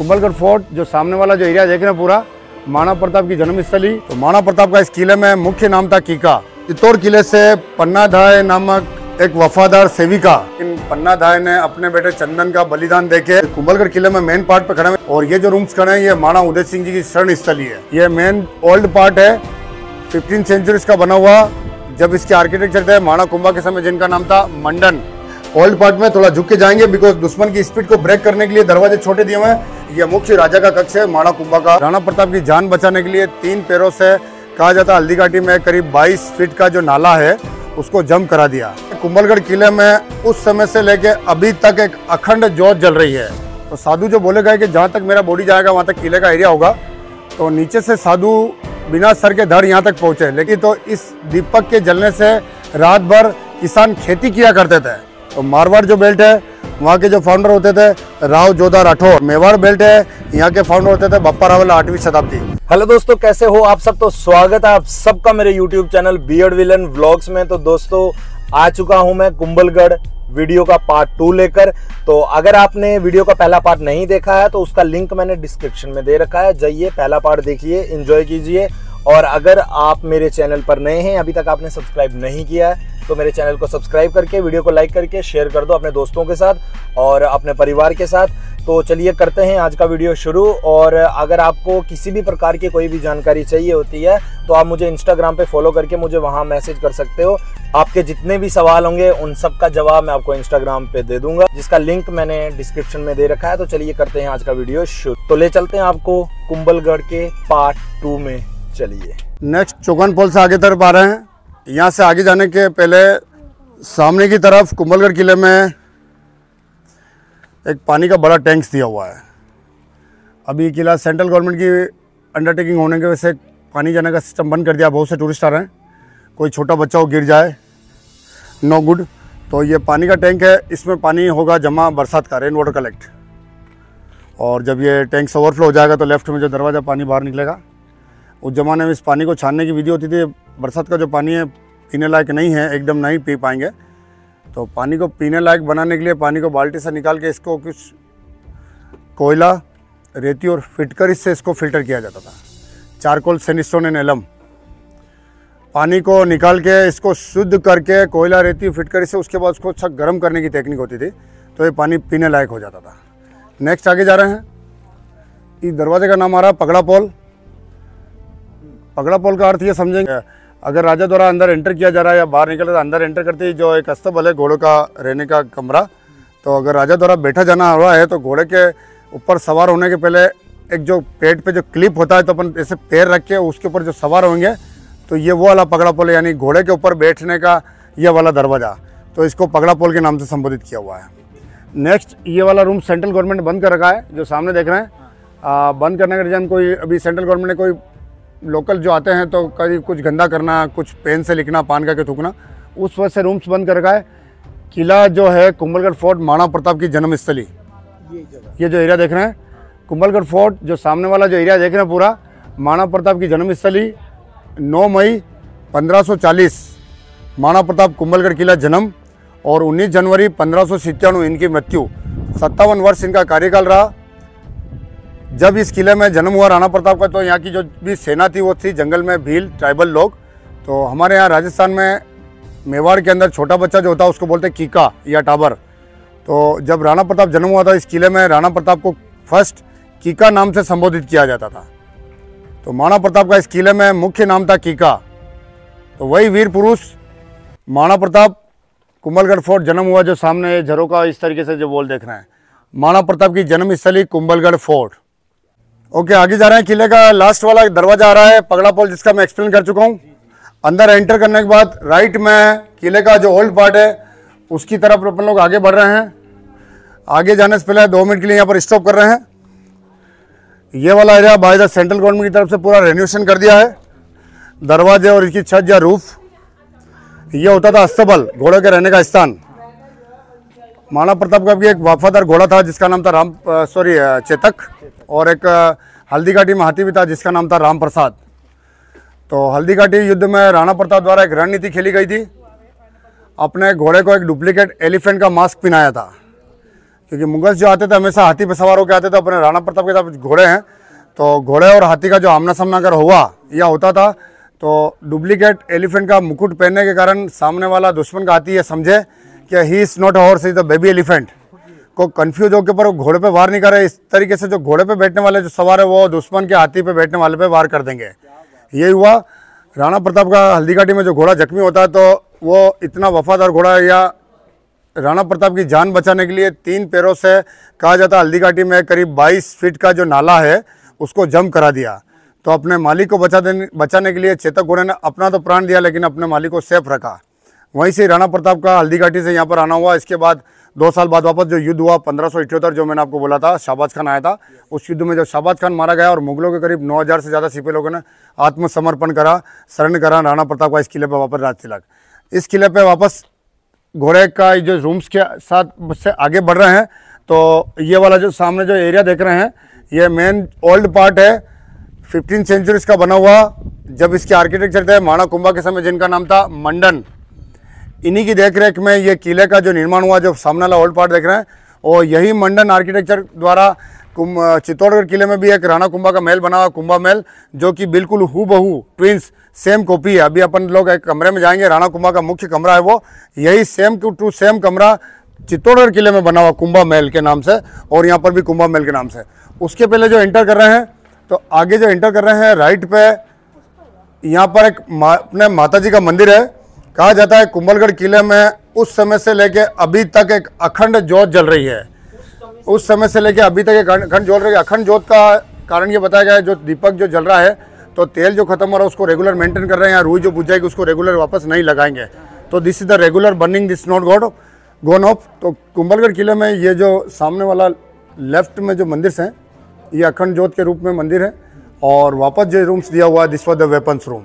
Kumbhalgarh fort जो सामने वाला जो एरिया देख रहे हैं पूरा महाराणा प्रताप की जन्मस्थली। तो महाराणा प्रताप का इस किले में मुख्य नाम था कीका। चित्तौड़ किले से पन्नाधाय नामक एक वफादार सेविका इन पन्नाधाय ने अपने बेटे चंदन का बलिदान देके कुंभलगढ़ किले में मेन पार्ट पे खड़े हैं। और ये जो रूम्स खड़े हैं ये महाराणा उदय सिंह जी की शरण स्थली है। ये मेन ओल्ड पार्ट है 15th सेंचुरीज का बना हुआ। जब इसके आर्किटेक्चर थे महाराणा कुंभा के समय जिनका नाम था मंडन। ओल्ड पार्ट में थोड़ा झुक के जाएंगे बिकॉज दुश्मन की स्पीड को ब्रेक करने के लिए दरवाजे छोटे दिए हुए हैं। यह मुख्य राजा का कक्ष है महाराणा कुंभा का। राणा प्रताप की जान बचाने के लिए 3 पैरों से कहा जाता है हल्दी घाटी में करीब 22 फीट का जो नाला है उसको जम करा दिया। कुंभलगढ़ किले में उस समय से लेके अभी तक एक अखंड ज्योत जल रही है। तो साधु जो बोले गए कि जहाँ तक मेरा बॉडी जाएगा वहाँ तक किले का एरिया होगा। तो नीचे से साधु बिना सर के धड़ यहाँ तक पहुँचे। लेकिन तो इस दीपक के जलने से रात भर किसान खेती किया करते थे। तो मारवाड़ जो बेल्ट है वहाँ के जो फाउंडर होते थे राव जोधा राठौर। मेवाड़ बेल्ट है यहाँ के फाउंडर होते थे बप्पा रावल 8वीं शताब्दी। हेलो दोस्तों, कैसे हो आप सब। तो स्वागत है आप सबका मेरे YouTube channel beard villain vlogs में। तो दोस्तों आ चुका हूं मैं कुंभलगढ़ वीडियो का पार्ट 2 लेकर। तो अगर आपने वीडियो का पहला पार्ट नहीं देखा है तो उसका लिंक मैंने डिस्क्रिप्शन में दे रखा है, जाइए पहला पार्ट देखिए, एंजॉय कीजिए। और अगर आप मेरे चैनल पर नए हैं, अभी तक आपने सब्सक्राइब नहीं किया है तो मेरे चैनल को सब्सक्राइब करके वीडियो को लाइक करके शेयर कर दो अपने दोस्तों के साथ और अपने परिवार के साथ। तो चलिए करते हैं आज का वीडियो शुरू। और अगर आपको किसी भी प्रकार की कोई भी जानकारी चाहिए होती है तो आप मुझे इंस्टाग्राम पे फॉलो करके मुझे वहां मैसेज कर सकते हो। आपके जितने भी सवाल होंगे उन सब का जवाब मैं आपको इंस्टाग्राम पे दे दूंगा, जिसका लिंक मैंने डिस्क्रिप्शन में दे रखा है। तो चलिए करते हैं आज का वीडियो शुरू। तो ले चलते हैं आपको कुंभलगढ़ के पार्ट 2 में। चलिए नेक्स्ट चौगन पोल से आगे तरफ आ रहे हैं। यहाँ से आगे जाने के पहले सामने की तरफ कुंभलगढ़ किले में एक पानी का बड़ा टैंक दिया हुआ है। अभी किला सेंट्रल गवर्नमेंट की अंडरटेकिंग होने की वजह से पानी जाने का सिस्टम बंद कर दिया। बहुत से टूरिस्ट आ रहे हैं, कोई छोटा बच्चा हो गिर जाए नो गुड। तो ये पानी का टैंक है, इसमें पानी होगा जमा बरसात का, रेन वाटर कलेक्ट। और जब ये टैंक से ओवरफ्लो हो जाएगा तो लेफ्ट में जो दरवाज़ा पानी बाहर निकलेगा। उस ज़माने में इस पानी को छानने की विधि होती थी। बरसात का जो पानी है पीने लायक नहीं है, एकदम नहीं पी पाएंगे। तो पानी को पीने लायक बनाने के लिए पानी को बाल्टी से निकाल के इसको कुछ कोयला, रेती और फिटकर इससे इसको फिल्टर किया जाता था। चारकोल, सैंडस्टोन एंड एलम पानी को निकाल के इसको शुद्ध करके कोयला, रेती, फिटकर से उसके बाद उसको अच्छा गर्म करने की टेक्निक होती थी। तो ये पानी पीने लायक हो जाता था। नेक्स्ट आगे जा रहे हैं। इस दरवाजे का नाम आ रहा है पगड़ा पोल। पगड़ा पोल का अर्थ ये समझेंगे, अगर राजा द्वारा अंदर एंटर किया जा रहा है या बाहर निकल रहा है, अंदर एंटर करते ही जो एक अस्तबल है घोड़ों का रहने का कमरा। तो अगर राजा द्वारा बैठा जाना हो रहा है तो घोड़े के ऊपर सवार होने के पहले एक जो पेट पे जो क्लिप होता है तो अपन ऐसे पैर रख के उसके ऊपर जो सवार होंगे तो ये वो वाला पगड़ा पोल है, यानी घोड़े के ऊपर बैठने का ये वाला दरवाज़ा। तो इसको पगड़ा पोल के नाम से संबोधित किया हुआ है। नेक्स्ट ये वाला रूम सेंट्रल गवर्नमेंट बंद कर रखा है, जो सामने देख रहे हैं। बंद करने का रीज़न कोई अभी सेंट्रल गवर्नमेंट ने कोई लोकल जो आते हैं तो कभी कुछ गंदा करना, कुछ पेन से लिखना, पान करके थूकना, उस वजह से रूम्स बंद कर रखा है। किला जो है कुंभलगढ़ फोर्ट महाराणा प्रताप की जन्मस्थली, ये जो एरिया देख रहे हैं कुंभलगढ़ फोर्ट जो सामने वाला जो एरिया देख रहे हैं पूरा महाराणा प्रताप की जन्मस्थली। 9 मई 1540 महाराणा प्रताप कुंभलगढ़ किला जन्म और 19 जनवरी 1597 इनकी मृत्यु। 57 वर्ष इनका कार्यकाल रहा। जब इस किले में जन्म हुआ राणा प्रताप का तो यहाँ की जो भी सेना थी वो थी जंगल में भील ट्राइबल लोग। तो हमारे यहाँ राजस्थान में मेवाड़ के अंदर छोटा बच्चा जो होता है उसको बोलते हैं कीका या टाबर। तो जब राणा प्रताप जन्म हुआ था इस किले में राणा प्रताप को फर्स्ट कीका नाम से संबोधित किया जाता था। तो महाराणा प्रताप का इस किले में मुख्य नाम था कीका। तो वही वीर पुरुष महाराणा प्रताप कुंभलगढ़ फोर्ट जन्म हुआ जो सामने झरोका इस तरीके से जो वॉल देख रहे हैं, महाराणा प्रताप की जन्मस्थली कुंभलगढ़ फोर्ट। ओके आगे जा रहे हैं। किले का लास्ट वाला दरवाजा आ रहा है पगड़ा पोल, जिसका मैं एक्सप्लेन कर चुका हूँ। अंदर एंटर करने के बाद राइट में किले का जो ओल्ड पार्ट है उसकी तरफ अपन लोग आगे बढ़ रहे हैं। आगे जाने से पहले 2 मिनट के लिए यहाँ पर स्टॉप कर रहे हैं। ये वाला area by the central government की तरफ से पूरा रेनोवेशन कर दिया है। दरवाजे और इसकी छत या रूफ, ये होता था अस्तबल, घोड़े के रहने का स्थान। महाराणा प्रताप का भी एक वफादार घोड़ा था जिसका नाम था चेतक, और एक हल्दी घाटी में हाथी भी था जिसका नाम था राम प्रसाद। तो हल्दी घाटी युद्ध में राणा प्रताप द्वारा एक रणनीति खेली गई थी। अपने घोड़े को एक डुप्लीकेट एलिफेंट का मास्क पहनाया था क्योंकि मुगल्स जो आते थे हमेशा हाथी पे सवार होकर आते थे, अपने राणा प्रताप के साथ घोड़े हैं, तो घोड़े और हाथी का जो आमना सामना अगर हुआ या होता था तो डुप्लीकेट एलिफेंट का मुकुट पहनने के कारण सामने वाला दुश्मन का हाथी ये समझे कि he is not a horse, is the baby elephant, को कंफ्यूज होकर पर घोड़े पे वार नहीं कर रहे। इस तरीके से जो घोड़े पे बैठने वाले जो सवार है वो दुश्मन के हाथी पे बैठने वाले पे वार कर देंगे। यही हुआ राणा प्रताप का। हल्दी घाटी में जो घोड़ा जख्मी होता है तो वो इतना वफादार घोड़ा, या राणा प्रताप की जान बचाने के लिए 3 पैरों से, कहा जाता है हल्दी घाटी में करीब 22 फीट का जो नाला है उसको जम करा दिया। तो अपने मालिक को बचाने के लिए चेतक घोड़े ने अपना तो प्राण दिया लेकिन अपने मालिक को सेफ रखा। वहीं से राणा प्रताप का हल्दी घाटी से यहाँ पर आना हुआ। इसके बाद 2 साल बाद वापस जो युद्ध हुआ 1578, जो मैंने आपको बोला था शाहबाज खान आया था, उस युद्ध में जब शाहबाज खान मारा गया और मुगलों के करीब 9000 से ज़्यादा सिपाही लोगों ने आत्मसमर्पण करा, शरण करा राणा प्रताप का इस किले पर वापस राज तिलक। इस किले पर वापस घोड़े का जो रूम्स के साथ से आगे बढ़ रहे हैं, तो ये वाला जो सामने जो एरिया देख रहे हैं ये मेन ओल्ड पार्ट है, 15th सेंचुरीज का बना हुआ। जब इसके आर्किटेक्चर थे माणा कुंभा के समय, जिनका नाम था मंडन, इन्हीं की देखरेख में ये किले का जो निर्माण हुआ, जो सामने वाला ओल्ड पार्ट देख रहे हैं, और यही मंडन आर्किटेक्चर द्वारा चित्तौड़गढ़ किले में भी एक राणा कुंभा का महल बना हुआ, कुंभा महल, जो कि बिल्कुल हूबहू ट्विंस सेम कॉपी है। अभी अपन लोग एक कमरे में जाएंगे, राणा कुंभा का मुख्य कमरा है वो, यही सेम टू सेम कमरा चित्तौड़गढ़ किले में बना हुआ कुंभा महल के नाम से, और यहाँ पर भी कुंभा महल के नाम से। उसके पहले जो एंटर कर रहे हैं, तो आगे जो एंटर कर रहे हैं राइट पे, यहाँ पर एक अपने माता जी का मंदिर है। कहा जाता है कुंभलगढ़ किले में उस समय से लेके अभी तक एक अखंड ज्योत जल रही है। उस समय से लेके अभी तक एक अखंड ज्योत रही है। अखंड ज्योत का कारण ये बताया गया है, जो दीपक जो जल रहा है तो तेल जो खत्म हो रहा है उसको रेगुलर मेंटेन कर रहे हैं, या रुई जो बुझ जाएगी उसको रेगुलर वापस नहीं लगाएंगे। तो this is the regular burning, this not gone off. तो कुंभलगढ़ किले में ये जो सामने वाला लेफ्ट में जो मंदिर हैं, ये अखंड ज्योत के रूप में मंदिर है, और वापस जो रूम्स दिया हुआ है this was the weapons room.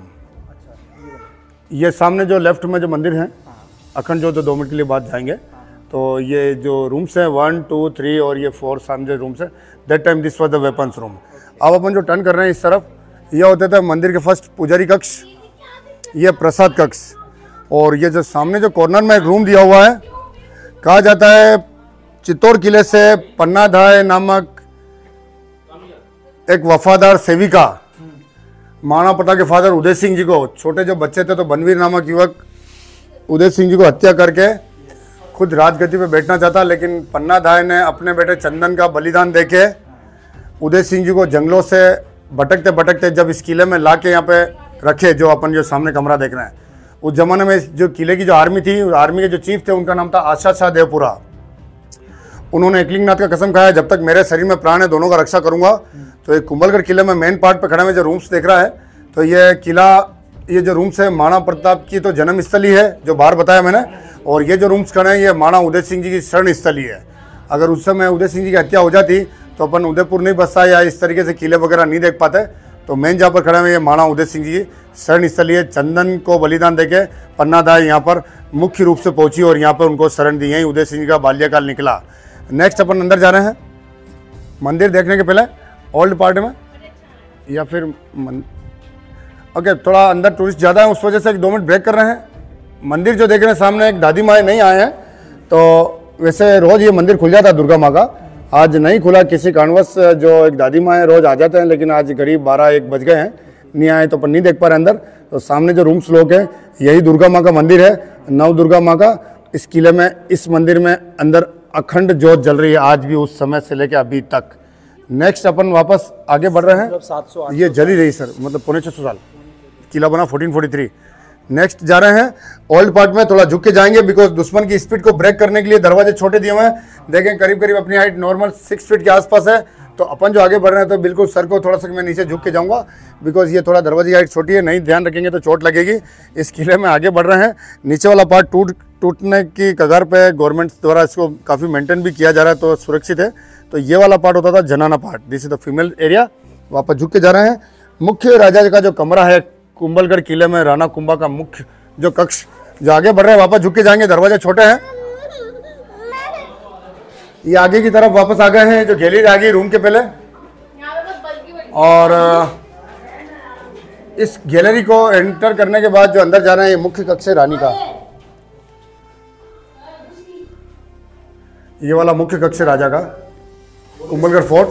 ये सामने जो लेफ्ट में जो मंदिर है अखंड ज्योत, तो 2 मिनट के लिए बाद जाएंगे। तो ये जो रूम्स हैं 1, 2, 3 और ये 4 सामने जो रूम्स है, that time this was the weapons room. अब अपन जो टर्न कर रहे हैं इस तरफ, ये होते थे मंदिर के फर्स्ट पुजारी कक्ष, ये प्रसाद कक्ष, और ये जो सामने जो कॉर्नर में एक रूम दिया हुआ है, कहा जाता है चित्तौड़ किले से पन्नाधाय नामक एक वफादार सेविका महाराणा प्रताप के फादर उदय सिंह जी को, छोटे जो बच्चे थे तो बनवीर नामक युवक उदय सिंह जी को हत्या करके खुद राजगद्दी पे बैठना चाहता, लेकिन पन्नाधाय ने अपने बेटे चंदन का बलिदान देके उदय सिंह जी को जंगलों से भटकते भटकते जब इस किले में ला के यहाँ पे रखे, जो अपन जो सामने कमरा देख रहे हैं। उस जमाने में जो किले की जो आर्मी थी, आर्मी के जो चीफ थे उनका नाम था आशा शाह देवपुरा। उन्होंने एकलिंगनाथ का कसम खाया, जब तक मेरे शरीर में प्राण है दोनों का रक्षा करूंगा। तो एक कुंभलगढ़ किले में मेन पार्ट पे खड़े में जो रूम्स देख रहा है, तो ये किला, ये जो रूम्स है महाराणा प्रताप की तो जन्म स्थली है, जो बाहर बताया मैंने, और ये जो रूम्स खड़े हैं ये महाराणा उदय सिंह जी की शरण स्थली है। अगर उस समय उदय सिंह जी की हत्या हो जाती तो अपन उदयपुर नहीं बसता या इस तरीके से किले वगैरह नहीं देख पाते। तो मेन जहाँ पर खड़े हैं ये महाराणा उदय सिंह जी की शरण स्थली है। चंदन को बलिदान देके पन्नाधाय यहाँ पर मुख्य रूप से पहुंची और यहाँ पर उनको शरण दी। यहीं उदय सिंह जी का बाल्यकाल निकला। नेक्स्ट अपन अंदर जा रहे हैं मंदिर देखने के पहले ओल्ड पार्ट में, या फिर ओके थोड़ा अंदर टूरिस्ट ज़्यादा है उस वजह से 2 मिनट ब्रेक कर रहे हैं। मंदिर जो देख रहे हैं सामने, एक दादी माँ नहीं आए हैं, तो वैसे रोज़ ये मंदिर खुल जाता है दुर्गा माँ का, आज नहीं खुला किसी कारणवश। जो एक दादी माँ है रोज़ आ जाते हैं, लेकिन आज करीब 12-1 बज गए हैं, नहीं आए तो अपन नहीं देख पा रहे अंदर। तो सामने जो रूम्स लोग हैं यही दुर्गा माँ का मंदिर है, नव दुर्गा माँ का। इस किले में, इस मंदिर में अंदर अखंड ज्योत जल रही है आज भी, उस समय से लेकर अभी तक। नेक्स्ट अपन वापस आगे बढ़ रहे हैं। 700 ये जली रही सर, मतलब 650 साल, किला बना 1443। नेक्स्ट जा रहे हैं ओल्ड पार्ट में, थोड़ा झुक के जाएंगे बिकॉज दुश्मन की स्पीड को ब्रेक करने के लिए दरवाजे छोटे दिए हुए हैं। देखें करीब करीब अपनी हाइट नॉर्मल 6 फीट के आसपास है। तो अपन जो आगे बढ़ रहे हैं तो बिल्कुल सर को थोड़ा सा मैं नीचे झुक के जाऊंगा बिकॉज ये थोड़ा दरवाजे की हाइट छोटी है, नहीं ध्यान रखेंगे तो चोट लगेगी। इस किले में आगे बढ़ रहे हैं। नीचे वाला पार्ट टूटने की कगार पे, गवर्नमेंट द्वारा इसको काफ़ी मेंटेन भी किया जा रहा है तो सुरक्षित है। तो ये वाला पार्ट होता था जनाना part, this is the female area. वापस झुक के जा रहे हैं। मुख्य राजा का जो कमरा है कुंभलगढ़ किले में, राणा कुंभा का मुख्य जो कक्ष, जो आगे बढ़ रहे हैं वापस झुक के जाएंगे, दरवाजे छोटे हैं। ये आगे की तरफ वापस आ गए हैं, जो गैलरी आ गई रूम के पहले, और इस गैलरी को एंटर करने के बाद जो अंदर जा रहे हैं ये मुख्य कक्ष है रानी का। ये वाला मुख्य कक्ष है राजा का, कुंभलगढ़ फोर्ट।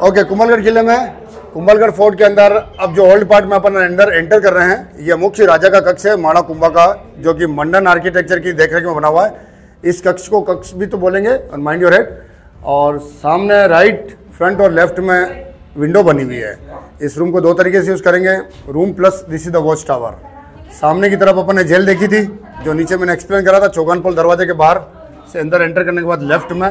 ओके, कुंभलगढ़ किले में कुंभलगढ़ फोर्ट के अंदर अब जो ओल्ड पार्ट में अपन अंदर एंटर कर रहे हैं, ये मुख्य राजा का कक्ष है माणा कुंभा का, जो कि मंडन आर्किटेक्चर की देखरेख में बना हुआ है। इस कक्ष को कक्ष भी तो बोलेंगे, माइंड योर हेड। और सामने राइट, फ्रंट और लेफ्ट में विंडो बनी हुई है। इस रूम को दो तरीके से यूज़ करेंगे, room plus this is the watch tower. सामने की तरफ अपन ने जेल देखी थी, जो नीचे मैंने एक्सप्लेन करा था, चौगानपोल दरवाजे के बाहर से अंदर एंटर करने के बाद लेफ्ट में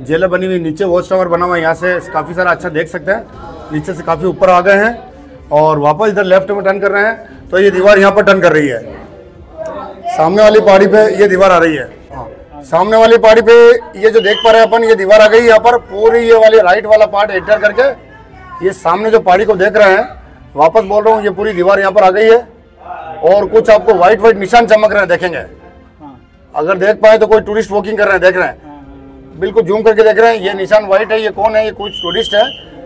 जेल बनी हुई, नीचे वॉच टावर बना हुआ है। यहाँ से काफ़ी सारा अच्छा देख सकते हैं, नीचे से काफ़ी ऊपर आ गए हैं और वापस इधर लेफ्ट में टर्न कर रहे हैं तो ये दीवार यहाँ पर टर्न कर रही है। सामने वाली पहाड़ी पे ये दीवार आ रही है। हाँ, सामने वाली पहाड़ी पे ये जो देख पा रहे हैं अपन, ये दीवार आ गई यहाँ पर पूरी। ये वाली राइट वाला पार्ट एंटर करके ये सामने जो पहाड़ी को देख रहे हैं, वापस बोल रहा हूँ, ये पूरी दीवार यहाँ पर आ गई है। और कुछ आपको व्हाइट व्हाइट निशान चमक रहे हैं, देखेंगे अगर देख पाए तो कोई टूरिस्ट वॉकिंग कर रहे हैं, देख रहे हैं, बिल्कुल जूम करके देख रहे हैं। ये निशान व्हाइट है, ये कौन है? ये कुछ टूरिस्ट है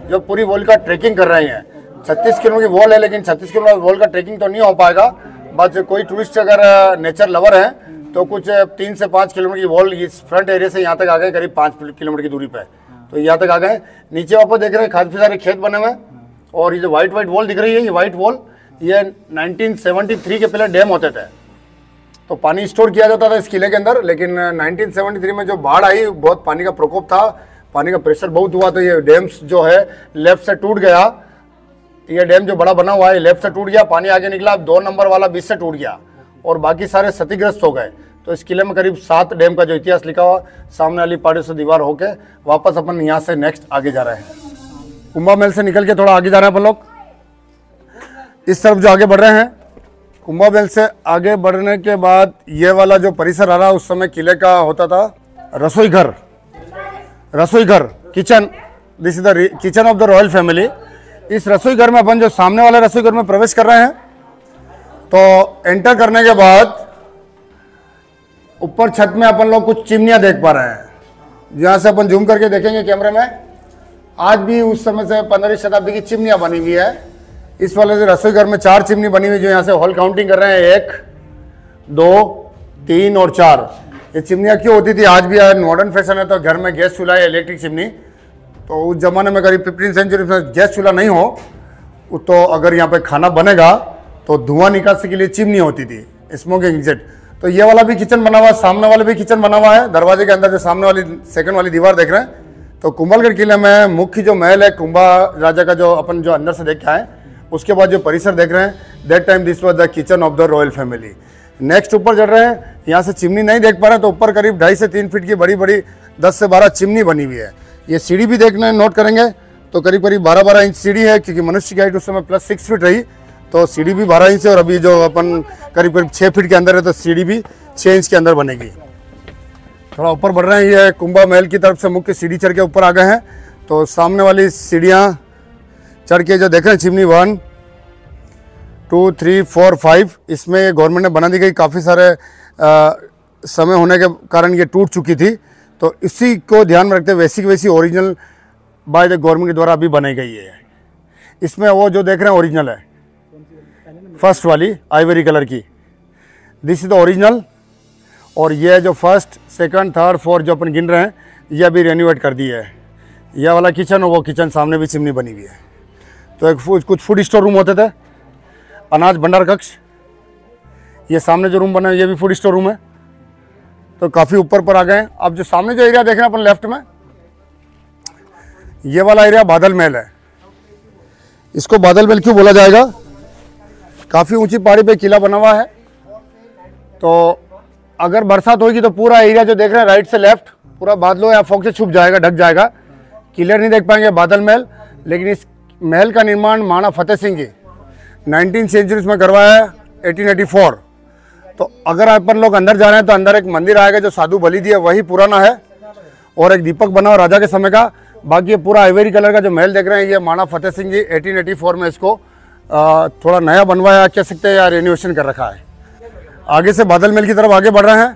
जो पूरी वॉल का ट्रेकिंग कर रहे हैं। 36 किलोमीटर की वॉल है, लेकिन 36 किलोमीटर वॉल का ट्रेकिंग तो नहीं हो पाएगा। बस कोई टूरिस्ट अगर नेचर लवर है तो कुछ 3 से 5 किलोमीटर की वॉल इस फ्रंट एरिया से यहाँ तक आ गए, करीब 5 किलोमीटर की दूरी पे, तो यहाँ तक आ गए। नीचे वापस देख रहे हैं काफी सारे खेत बने हुए हैं। और ये जो व्हाइट व्हाइट वॉल दिख रही है, ये व्हाइट वॉल, ये 1973 के पहले डैम होते थे, तो पानी स्टोर किया जाता था इस किले के अंदर। लेकिन 1973 में जो बाढ़ आई, बहुत पानी का प्रकोप था, पानी का प्रेशर बहुत हुआ, तो ये डैम्स जो है लेफ्ट से टूट गया। ये डैम जो बड़ा बना हुआ है लेफ्ट से टूट गया, पानी आगे निकला, 2 नंबर वाला बीच से टूट गया और बाकी सारे क्षतिग्रस्त हो गए। तो इस किले में करीब 7 डैम का जो इतिहास लिखा हुआ, सामने वाली पहाड़ी से दीवार होके वापस अपन यहाँ से नेक्स्ट आगे जा रहे हैं। कुंभा महल से निकल के थोड़ा आगे जा रहे हैं अपन लोग, इस तरफ जो आगे बढ़ रहे हैं। कुंभा महल से आगे बढ़ने के बाद ये वाला जो परिसर आ रहा है, उस समय किले का होता था रसोई घर, kitchen. This is the kitchen of the royal family. इस रसोई घर में अपन जो सामने वाले रसोई घर में प्रवेश कर रहे हैं, तो एंटर करने के बाद ऊपर छत में अपन लोग कुछ चिमनियां देख पा रहे हैं, जहां से अपन जूम करके देखेंगे कैमरे में। आज भी उस समय से 15वीं शताब्दी की चिमनियां बनी हुई है। इस वाले से रसोई घर में 4 चिमनी बनी हुई, जो यहाँ से हॉल काउंटिंग कर रहे हैं, 1, 2, 3 और 4। ये चिमनियाँ क्यों होती थी? आज भी मॉडर्न फैशन है तो घर में गैस चूल्हा है, इलेक्ट्रिक चिमनी। तो उस जमाने में करीब 15वीं सेंचुरी में गैस चूल्हा नहीं हो, तो अगर यहाँ पे खाना बनेगा तो धुआं निकासी के लिए चिमनी होती थी, स्मोकिंग एग्जिट। तो ये वाला भी किचन बना हुआ है, सामने वाला भी किचन बना हुआ है। दरवाजे के अंदर जो सामने वाली सेकंड वाली दीवार देख रहे हैं, तो कुंभलगढ़ किले में मुख्य जो महल है कुंभा राजा का, जो अपन जो अंदर से देख के आए, उसके बाद जो परिसर देख रहे हैं, that time this was the kitchen of the royal family. Next ऊपर चढ़ रहे हैं, यहाँ से चिमनी नहीं देख पा रहे हैं, तो ऊपर करीब 2.5 से 3 फीट की बड़ी बड़ी 10 से 12 चिमनी बनी हुई है। ये सीढ़ी भी देखना नोट करेंगे तो करीब 12-12 इंच सीढ़ी है, क्योंकि मनुष्य की हाइट उस समय +6 फीट रही, तो सीढ़ी भी 12 इंच है। और अभी जो अपन करीब 6 फीट के अंदर है, तो सीढ़ी भी 6 इंच के अंदर बनेगी। थोड़ा ऊपर बढ़ रहे हैं, ये कुंभा महल की तरफ से मुख्य सीढ़ी चढ़ के ऊपर आ गए हैं। तो सामने वाली सीढ़ियाँ चढ़ के जो देख रहे हैं, चिमनी 1, 2, 3, 4, 5, इसमें गवर्नमेंट ने बना दी गई। काफ़ी सारे समय होने के कारण ये टूट चुकी थी, तो इसी को ध्यान में रखते हुए वैसी की वैसी ओरिजिनल बाय द गवर्नमेंट के द्वारा अभी बनाई गई है। इसमें वो जो देख रहे हैं ओरिजिनल है, फर्स्ट वाली आइवरी कलर की, दिस इज द ओरिजिनल। और ये जो फर्स्ट, सेकंड, थर्ड, फोर्थ जो अपन गिन रहे हैं, ये अभी रेनोवेट कर दी है। यह वाला किचन और वो किचन, सामने भी चिमनी बनी हुई है। तो एक कुछ फूड स्टोर रूम होते थे, अनाज भंडार कक्ष। ये सामने जो रूम बना है, ये भी फूड स्टोर रूम है। तो काफ़ी ऊपर पर आ गए हैं। अब जो सामने जो एरिया देख रहे हैं अपन लेफ्ट में, ये वाला एरिया बादल महल है। इसको बादल महल क्यों बोला जाएगा? काफ़ी ऊंची पहाड़ी पे किला बना हुआ है, तो अगर बरसात होगी तो पूरा एरिया जो देख रहे हैं राइट से लेफ्ट, पूरा बादलों या फॉग से छुप जाएगा, ढक जाएगा, क्लियर नहीं देख पाएंगे बादल महल। लेकिन इस महल का निर्माण महाराणा फतेह सिंह जी 19वीं सेंचुरी में करवाया है, 1884। तो अगर अपन लोग अंदर जा रहे हैं तो अंदर एक मंदिर आएगा जो साधु बलि दिया, वही पुराना है, और एक दीपक बना हुआ राजा के समय का। बाकी ये पूरा आइवरी कलर का जो महल देख रहे हैं, ये महाराणा फतेह सिंह जी 1884 में इसको थोड़ा नया बनवाया कह सकते हैं, या रेनोवेशन कर रखा है। आगे से बादल महल की तरफ आगे बढ़ रहे हैं।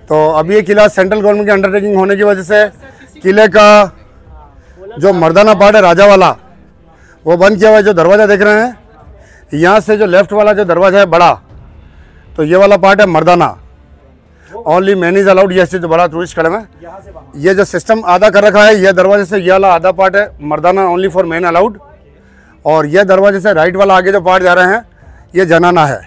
तो अभी ये किला सेंट्रल गवर्नमेंट की अंडरटेकिंग होने की वजह से किले का जो मर्दाना पार्ट है राजा वाला, वो बंद किया हुआ है। जो दरवाज़ा देख रहे हैं, यहाँ से जो लेफ्ट वाला जो दरवाज़ा है बड़ा, तो ये वाला पार्ट है मर्दाना, ओनली मैन इज अलाउड। ये जो बड़ा टूरिस्ट खड़े में, यहाँ से वहाँ। ये जो सिस्टम आधा कर रखा है, ये दरवाजे से ये वाला आधा पार्ट है मर्दाना, ओनली फॉर मैन अलाउड। और ये दरवाजे से राइट वाला आगे जो पार्ट जा रहे हैं ये जनाना है।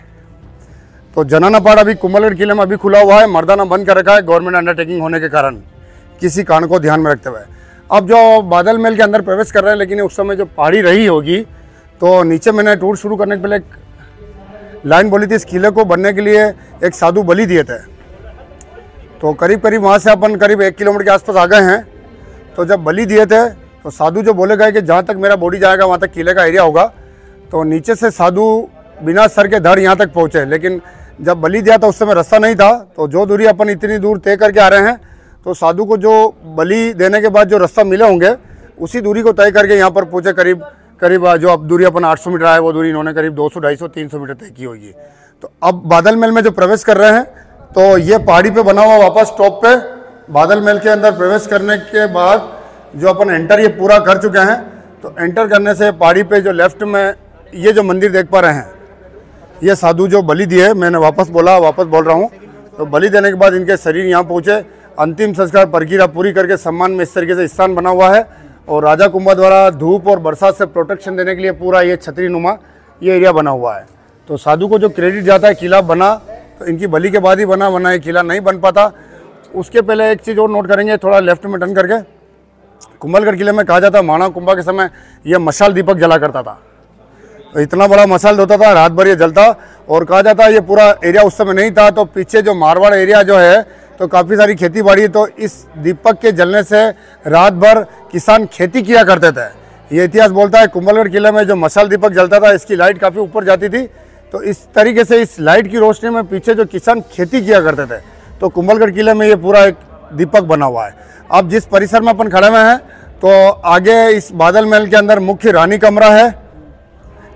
तो जनाना पार्ट अभी कुंभलगढ़ किले में अभी खुला हुआ है, मर्दाना बंद कर रखा है गवर्नमेंट अंडरटेकिंग होने के कारण, किसी कारण को ध्यान में रखते हुए। अब जो बादल महल के अंदर प्रवेश कर रहे हैं, लेकिन उस समय जो पहाड़ी रही होगी, तो नीचे मैंने टूर शुरू करने के पहले एक लाइन बोली थी, इस किले को बनने के लिए एक साधु बलि दिए थे। तो करीब करीब वहाँ से अपन करीब 1 किलोमीटर के आसपास आ गए हैं। तो जब बलि दिए थे तो साधु जो बोले गए कि जहाँ तक मेरा बॉडी जाएगा वहाँ तक किले का एरिया होगा। तो नीचे से साधु बिना सर के धड़ यहाँ तक पहुँचे, लेकिन जब बलि दिया था उस समय रास्ता नहीं था। तो जो दूरी अपन इतनी दूर तय करके आ रहे हैं, तो साधु को जो बलि देने के बाद जो रास्ता मिले होंगे उसी दूरी को तय करके यहाँ पर पहुँचे। करीब करीब जो अब दूरी अपन 800 मीटर आए, वो दूरी इन्होंने करीब 200, 250, 300 मीटर तय की होगी। तो अब बादल महल में जो प्रवेश कर रहे हैं, तो ये पहाड़ी पे बना हुआ वापस टॉप पे बादल महल के अंदर प्रवेश करने के बाद जो अपन एंटर ये पूरा कर चुके हैं। तो एंटर करने से पहाड़ी पे जो लेफ्ट में ये जो मंदिर देख पा रहे हैं, ये साधु जो बलि दिए, मैंने वापस बोल रहा हूँ। तो बलि देने के बाद इनके शरीर यहाँ पहुँचे, अंतिम संस्कार प्रक्रिया पूरी करके सम्मान में इस तरीके से स्थान बना हुआ है। और राजा कुंभा द्वारा धूप और बरसात से प्रोटेक्शन देने के लिए पूरा ये छतरी नुमा ये एरिया बना हुआ है। तो साधु को जो क्रेडिट जाता है, किला बना तो इनकी बलि के बाद ही बना, वरना ये किला नहीं बन पाता। उसके पहले एक चीज़ और नोट करेंगे, थोड़ा लेफ्ट में टर्न करके, कुंभलगढ़ किले में कहा जाता है महाराणा कुंभा के समय यह मशाल दीपक जला करता था। तो इतना बड़ा मशाल होता था, रात भर ये जलता। और कहा जाता है ये पूरा एरिया उस समय नहीं था। तो पीछे जो मारवाड़ एरिया जो है, तो काफ़ी सारी खेती बाड़ी, तो इस दीपक के जलने से रात भर किसान खेती किया करते थे। ये इतिहास बोलता है कुंभलगढ़ किले में जो मशाल दीपक जलता था, इसकी लाइट काफ़ी ऊपर जाती थी। तो इस तरीके से इस लाइट की रोशनी में पीछे जो किसान खेती किया करते थे, तो कुंभलगढ़ किले में ये पूरा एक दीपक बना हुआ है। अब जिस परिसर में अपन खड़े हुए हैं, तो आगे इस बादल महल के अंदर मुख्य रानी कमरा है।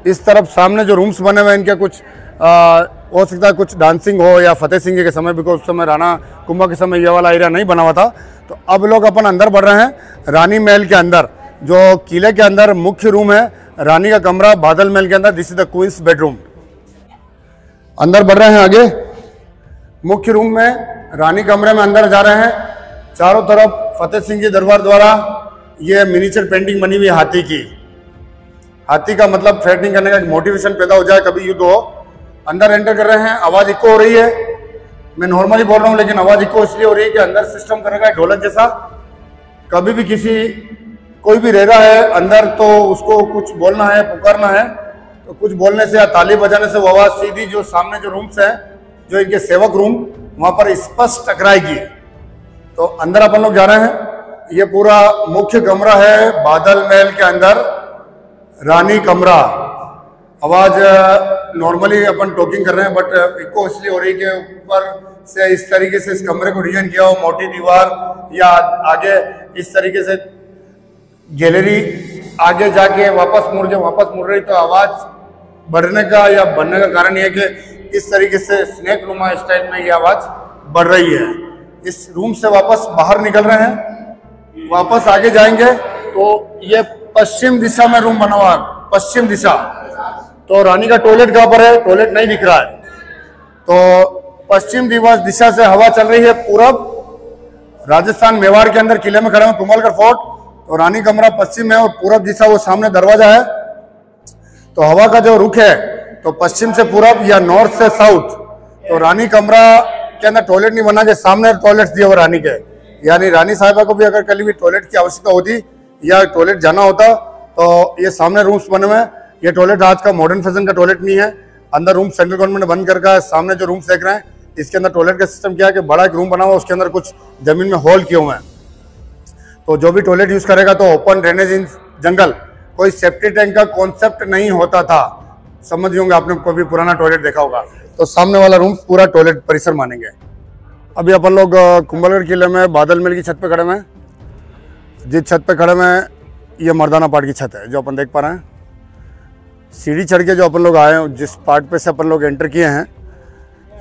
इस तरफ सामने जो रूम्स बने हुए हैं, इनके कुछ हो सकता है कुछ डांसिंग हो या फतेह सिंह के समय, बिकॉज उस समय राणा कुंभा के समय ये वाला एरिया नहीं बना हुआ था। तो अब लोग अपन अंदर बढ़ रहे हैं रानी महल के अंदर। जो किले के अंदर मुख्य रूम है, रानी का कमरा बादल महल के अंदर, this is the queen's bedroom. अंदर बढ़ रहे हैं आगे, मुख्य रूम में रानी कमरे में अंदर जा रहे हैं। चारों तरफ फतेह सिंह जी दरबार द्वारा ये मिनीचर पेंटिंग बनी हुई है हाथी की। हाथी का मतलब थ्रेटनिंग करने का एक मोटिवेशन पैदा हो जाए, कभी युद्ध हो। अंदर एंटर कर रहे हैं, आवाज इको हो रही है। मैं नॉर्मली बोल रहा हूँ, लेकिन आवाज इको इसलिए हो रही है कि अंदर सिस्टम करेगा ढोलक जैसा। कभी भी कोई भी रह रहा है अंदर, तो उसको कुछ बोलना है, पुकारना है, तो कुछ बोलने से या ताली बजाने से वो आवाज सीधी जो सामने जो रूम्स है, जो इनके सेवक रूम, वहां पर स्पष्ट टकराएगी। तो अंदर अपन लोग जा रहे हैं। ये पूरा मुख्य कमरा है बादल महल के अंदर, रानी कमरा। आवाज नॉर्मली अपन टॉकिंग कर रहे हैं, बट इको इसलिए हो रही है कि ऊपर से इस तरीके से इस कमरे को डिजाइन किया हो, मोटी दीवार, या आगे इस तरीके से गैलरी, आगे जाके वापस मुड़ रही। तो आवाज बढ़ने का या बनने का कारण यह है कि इस तरीके से स्नेक नुमा स्टाइल में ये आवाज बढ़ रही है। इस रूम से वापस बाहर निकल रहे हैं, वापस आगे जाएंगे तो ये पश्चिम दिशा में रूम बना हुआ है, पश्चिम दिशा। तो रानी का टॉयलेट कहाँ पर है? टॉयलेट नहीं दिख रहा है। तो पश्चिम दिशा से हवा चल रही है पूरब। राजस्थान मेवाड़ के अंदर किले में खड़े हैं, कुंभलगढ़ फोर्ट। तो रानी कमरा पश्चिम है और पूरब दिशा वो सामने दरवाजा है। तो हवा का जो रुख है, तो पश्चिम से पूरब या नॉर्थ से साउथ। तो रानी कमरा के अंदर टॉयलेट नहीं बना, के सामने टॉयलेट्स दिए हुए रानी के, यानी रानी साहिबा को भी अगर कभी भी टॉयलेट की आवश्यकता होती या टॉयलेट जाना होता, तो ये सामने रूम्स बने हुए हैं। ये टॉयलेट आज का मॉडर्न फैशन का टॉयलेट नहीं है। अंदर रूम सेंट्रल गवर्नमेंट ने बंद कर रखा है। सामने जो रूम्स देख रहे हैं, इसके अंदर टॉयलेट का सिस्टम क्या है कि बड़ा एक रूम बना हुआ, उसके अंदर कुछ जमीन में होल किए हुए हैं। तो जो भी टॉयलेट यूज करेगा तो ओपन ड्रेनेज इन जंगल, कोई सेफ्टी टैंक का कॉन्सेप्ट नहीं होता था। समझ होंगे, आपने कभी पुराना टॉयलेट देखा होगा। तो सामने वाला रूम पूरा टॉयलेट परिसर मानेंगे। अभी अपन लोग कुंभलगढ़ किले में बादल महल की छत पे खड़े हैं। जिस छत पे खड़े हैं, ये मर्दाना पार्ट की छत है जो अपन देख पा रहे हैं। सीढ़ी चढ़ के जो अपन लोग आए हैं, जिस पार्ट पे से अपन लोग एंटर किए हैं,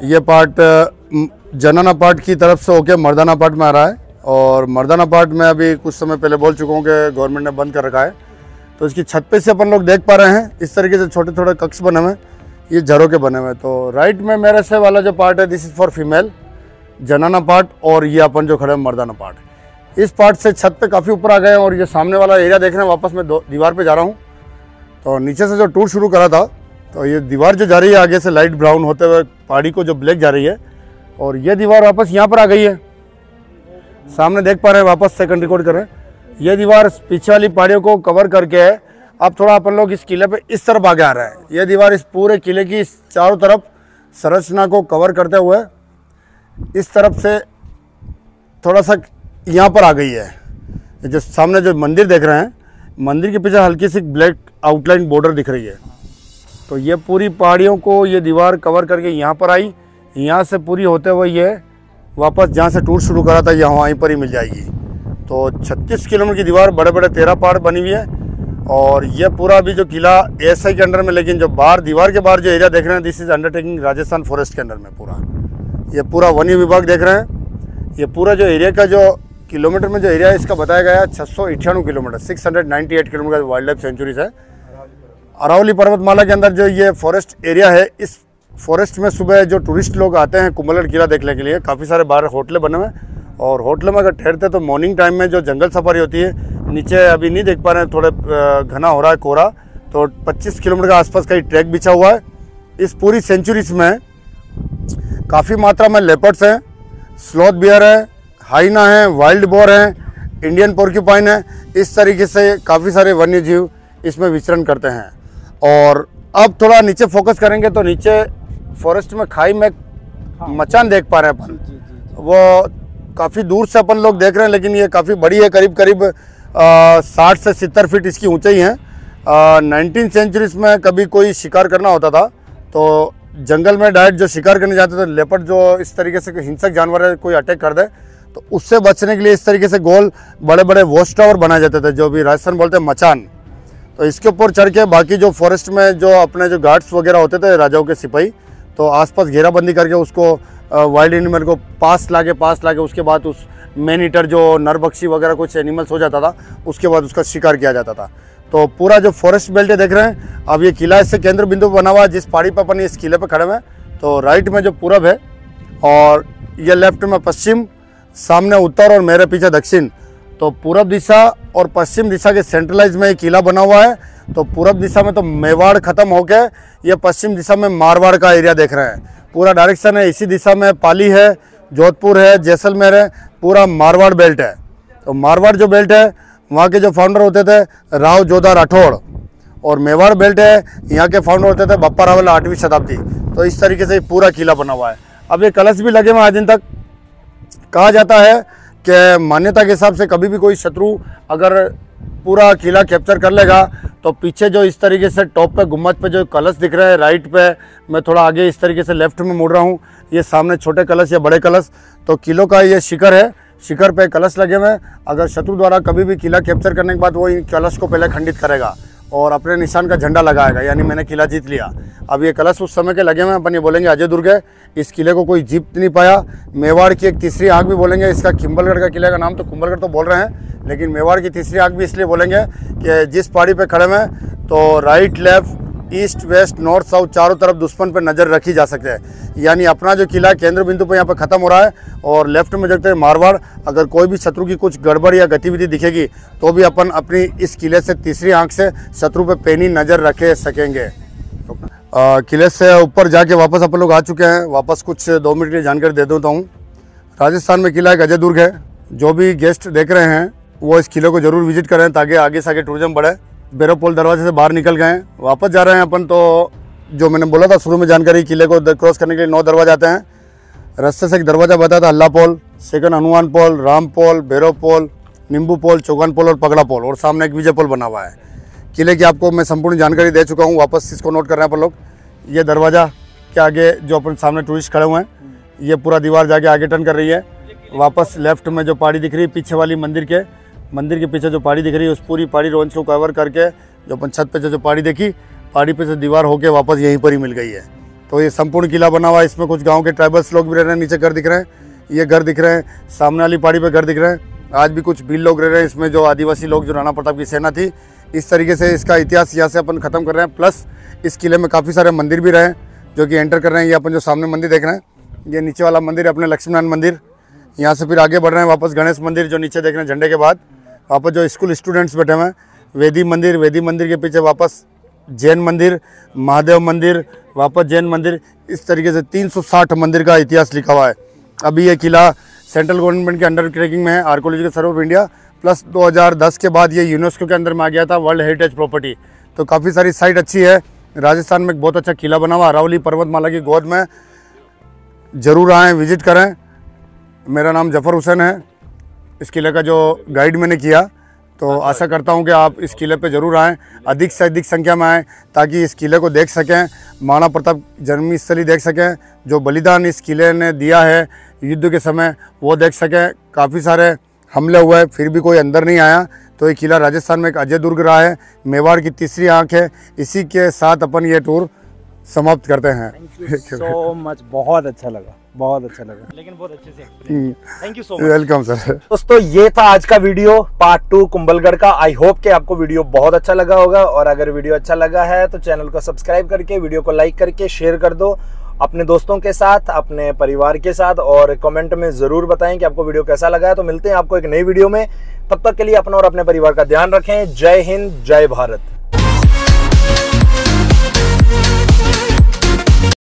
ये पार्ट जनाना पार्ट की तरफ से होके मर्दाना पार्ट में आ रहा है। और मर्दाना पार्ट में अभी कुछ समय पहले बोल चुका हूँ कि गवर्नमेंट ने बंद कर रखा है। तो इसकी छत पे से अपन लोग देख पा रहे हैं, इस तरीके से छोटे छोटे कक्ष बने हुए हैं, ये झरों के बने हुए हैं। तो राइट में मेरे से वाला जो पार्ट है, दिस इज फॉर फीमेल। जनाना पार्ट और ये अपन जो खड़े हैं मर्दाना पार्ट। इस पार्ट से छत पे काफ़ी ऊपर आ गए हैं और ये सामने वाला एरिया देख रहे हैं। वापस मैं दीवार पे जा रहा हूँ। तो नीचे से जो टूर शुरू करा था, तो ये दीवार जो जा रही है आगे से लाइट ब्राउन होते हुए पहाड़ी को जो ब्लैक जा रही है, और ये दीवार वापस यहाँ पर आ गई है। सामने देख पा रहे हैं, वापस सेकंड रिकॉर्ड कर रहे हैं। ये दीवार पीछे वाली पहाड़ियों को कवर करके अब थोड़ा अपन लोग इस किले पे इस तरफ आगे आ रहे हैं। ये दीवार इस पूरे किले की चारों तरफ संरचना को कवर करते हुए इस तरफ से थोड़ा सा यहाँ पर आ गई है। जो सामने जो मंदिर देख रहे हैं, मंदिर के पीछे हल्की सी ब्लैक आउटलाइन बॉर्डर दिख रही है। तो ये पूरी पहाड़ियों को ये दीवार कवर करके यहाँ पर आई। यहाँ से पूरी होते हुए ये वापस जहाँ से टूर शुरू करा था यहाँ वहीं पर ही मिल जाएगी। तो 36 किलोमीटर की दीवार, बड़े बड़े 13 पहाड़ बनी हुई है। और ये पूरा भी जो किला एएसआई के अंडर में, लेकिन जो बाहर दीवार के बाहर जो एरिया देख रहे हैं, this is undertaking Rajasthan forest के अंडर में। ये पूरा वन विभाग देख रहे हैं। ये पूरा जो एरिया का जो किलोमीटर में जो एरिया है इसका बताया गया है 698 kilometre, 698 kilometre wild life sanctuaries है। अरावली पर्वतमाला के अंदर जो ये फॉरेस्ट एरिया है, इस फॉरेस्ट में सुबह जो टूरिस्ट लोग आते हैं कुंभलगढ़ किला देखने के लिए, काफ़ी सारे बाहर होटलें बने हुए हैं। और होटल में अगर ठहरते तो मॉर्निंग टाइम में जो जंगल सफारी होती है, नीचे अभी नहीं देख पा रहे हैं, थोड़े घना हो रहा है कोहरा, तो 25 किलोमीटर के आसपास का ही ट्रैक बिछा हुआ है। इस पूरी सेंचुरीज में काफ़ी मात्रा में लेपर्ड्स हैं, स्लॉथ बियर है, हाइना है, वाइल्ड बोर है, इंडियन पोर्क्यूपाइन है। इस तरीके से काफ़ी सारे वन्य जीव इसमें विचरण करते हैं। और अब थोड़ा नीचे फोकस करेंगे तो नीचे फॉरेस्ट में खाई में मचान देख पा रहे हैं अपन। वो काफ़ी दूर से अपन लोग देख रहे हैं, लेकिन ये काफ़ी बड़ी है, करीब करीब 60 से 70 फीट इसकी ऊंचाई है। 19th सेंचुरीज में कभी कोई शिकार करना होता था तो जंगल में डायरेक्ट जो शिकार करने जाते थे, लेपर्ड जो इस तरीके से हिंसक जानवर है कोई अटैक कर दे, तो उससे बचने के लिए इस तरीके से गोल बड़े बड़े वॉच टावर बनाए जाते थे, जो भी राजस्थान बोलते हैं मचान। तो इसके ऊपर चढ़ के बाकी जो फॉरेस्ट में जो अपने जो गार्ड्स वगैरह होते थे राजाओं के सिपाही, तो आसपास घेराबंदी करके उसको वाइल्ड एनिमल को पास लाके उसके बाद उस मैन ईटर जो नरबक्षी वगैरह कुछ एनिमल्स हो जाता था, उसके बाद उसका शिकार किया जाता था। तो पूरा जो फॉरेस्ट बेल्ट देख रहे हैं, अब ये किला इससे केंद्र बिंदु बना हुआ है। जिस पहाड़ी पर अपन इस किले पर खड़े हुए हैं, तो राइट में जो पूरब है और ये लेफ्ट में पश्चिम, सामने उत्तर और मेरे पीछे दक्षिण। तो पूरब दिशा और पश्चिम दिशा के सेंट्रलाइज में ये किला बना हुआ है। तो पूरब दिशा में तो मेवाड़ खत्म होके ये पश्चिम दिशा में मारवाड़ का एरिया देख रहे हैं। पूरा डायरेक्शन है, इसी दिशा में पाली है, जोधपुर है, जैसलमेर है, पूरा मारवाड़ बेल्ट है। तो मारवाड़ जो बेल्ट है, वहाँ के जो फाउंडर होते थे राव जोधा राठौड़, और मेवाड़ बेल्ट है, यहाँ के फाउंडर होते थे बप्पा रावल 8वीं शताब्दी। तो इस तरीके से पूरा किला बना हुआ है। अब ये कलश भी लगे हुए आज दिन तक। कहा जाता है कि मान्यता के हिसाब से कभी भी कोई शत्रु अगर पूरा किला कैप्चर कर लेगा, तो पीछे जो इस तरीके से टॉप पे गुम्बद पे जो कलश दिख रहा है, राइट पे मैं थोड़ा आगे इस तरीके से लेफ्ट में मुड़ रहा हूँ, ये सामने छोटे कलश या बड़े कलश, तो किलों का ये शिखर है। शिखर पे कलश लगे हुए हैं। अगर शत्रु द्वारा कभी भी किला कैप्चर करने के बाद वो इन कलश को पहले खंडित करेगा और अपने निशान का झंडा लगाएगा, यानी मैंने किला जीत लिया। अब ये कलश उस समय के लगे हुए हैं, अपन ये बोलेंगे अजय दुर्ग है। इस किले को कोई जीत नहीं पाया। मेवाड़ की एक तीसरी आंख भी बोलेंगे। इसका कुंभलगढ़ का किले का नाम तो कुंभलगढ़ तो बोल रहे हैं, लेकिन मेवाड़ की तीसरी आंख भी इसलिए बोलेंगे कि जिस पहाड़ी पे खड़े हैं तो right left east west north south चारों तरफ दुश्मन पर नज़र रखी जा सकते हैं। यानी अपना जो किला केंद्र बिंदु पर यहाँ पर ख़त्म हो रहा है और लेफ्ट में देखते हैं मारवाड़। अगर कोई भी शत्रु की कुछ गड़बड़ या गतिविधि दिखेगी तो भी अपन अपनी इस किले से तीसरी आंख से शत्रु पे पैनी नज़र रखे सकेंगे। किले से ऊपर जाके वापस अपन लोग आ चुके हैं। वापस कुछ 2 मिनट की जानकारी दे देता हूँ। राजस्थान में किला एक अजय दुर्ग है। जो भी गेस्ट देख रहे हैं वो इस किले को जरूर विजिट करें ताकि आगे से आगे टूरिज्म बढ़े। बेरोपोल दरवाजे से बाहर निकल गए, वापस जा रहे हैं अपन। तो जो मैंने बोला था शुरू में जानकारी, किले को क्रॉस करने के लिए 9 दरवाजे आते हैं। रास्ते से एक दरवाजा बताया था हल्ला पोल, सेकंड हनुमान पोल, राम पोल, भैरव पोल, नींबू पोल, चौगान पोल और पगड़ा पोल, और सामने एक विजय पोल बना हुआ है। किले की आपको मैं संपूर्ण जानकारी दे चुका हूँ। वापस इसको नोट कर रहे हैं अपन लोग। ये दरवाज़ा के आगे जो अपन सामने टूरिस्ट खड़े हुए हैं, ये पूरा दीवार जाके आगे टर्न कर रही है। वापस लेफ्ट में जो पहाड़ी दिख रही है पीछे वाली मंदिर के पीछे जो पहाड़ी दिख रही है, उस पूरी पहाड़ी रोंज को कवर करके जो अपन छत पे जो पहाड़ी देखी, पहाड़ी पे से दीवार होके वापस यहीं पर ही मिल गई है। तो ये संपूर्ण किला बना हुआ है। इसमें कुछ गांव के ट्राइबल्स लोग भी रह रहे हैं। नीचे घर दिख रहे हैं, ये घर दिख रहे हैं, सामने वाली पहाड़ी पे घर दिख रहे हैं। आज भी कुछ भील लोग रह रहे हैं इसमें, जो आदिवासी लोग, जो राणा प्रताप की सेना थी। इस तरीके से इसका इतिहास यहाँ से अपन ख़त्म कर रहे हैं। प्लस इस किले में काफ़ी सारे मंदिर भी रहे जो कि एंटर कर रहे हैं। ये अपन जो सामने मंदिर देख रहे हैं, ये नीचे वाला मंदिर है अपने लक्ष्मीनारायण मंदिर। यहाँ से फिर आगे बढ़ रहे हैं वापस गणेश मंदिर जो नीचे देख रहे हैं झंडे के बाद। वापस जो स्कूल स्टूडेंट्स बैठे हुए हैं, वेदी मंदिर के पीछे वापस जैन मंदिर, महादेव मंदिर, वापस जैन मंदिर। इस तरीके से 360 मंदिर का इतिहास लिखा हुआ है। अभी ये किला सेंट्रल गवर्नमेंट के अंडर ट्रैकिंग में है, archaeological survey of India, plus 2010 के बाद ये यूनेस्को के अंदर में आ गया था, वर्ल्ड हेरिटेज प्रॉपर्टी। तो काफ़ी सारी साइट अच्छी है। राजस्थान में एक बहुत अच्छा किला बना हुआ अरावली पर्वतमाला की गोद में, ज़रूर आएँ, विजिट करें। मेरा नाम जफ़र हुसैन है, इस किले का जो गाइड मैंने किया। तो आशा करता हूं कि आप इस किले पे ज़रूर आएँ, अधिक से अधिक संख्या में आएँ, ताकि इस किले को देख सकें, महाराणा प्रताप जन्मस्थली देख सकें, जो बलिदान इस किले ने दिया है युद्ध के समय वो देख सकें। काफ़ी सारे हमले हुए फिर भी कोई अंदर नहीं आया। तो ये किला राजस्थान में एक अजय दुर्ग रहा है, मेवाड़ की तीसरी आँख है। इसी के साथ अपन ये टूर समाप्त करते हैं। थैंक यू सो मच, बहुत अच्छा लगा, बहुत अच्छा लगा, लेकिन बहुत अच्छे से explain. Thank you so much. Welcome sir. दोस्तों ये था आज का वीडियो पार्ट 2 कुंभलगढ़ का। आई होप कि आपको वीडियो बहुत अच्छा लगा होगा, और अगर वीडियो अच्छा लगा है तो चैनल को सब्सक्राइब करके, वीडियो को लाइक करके शेयर कर दो अपने दोस्तों के साथ, अपने परिवार के साथ, और कमेंट में जरूर बताएं कि आपको वीडियो कैसा लगा है। तो मिलते हैं आपको एक नई वीडियो में, तब तक के लिए अपना और अपने परिवार का ध्यान रखें। जय हिंद, जय भारत।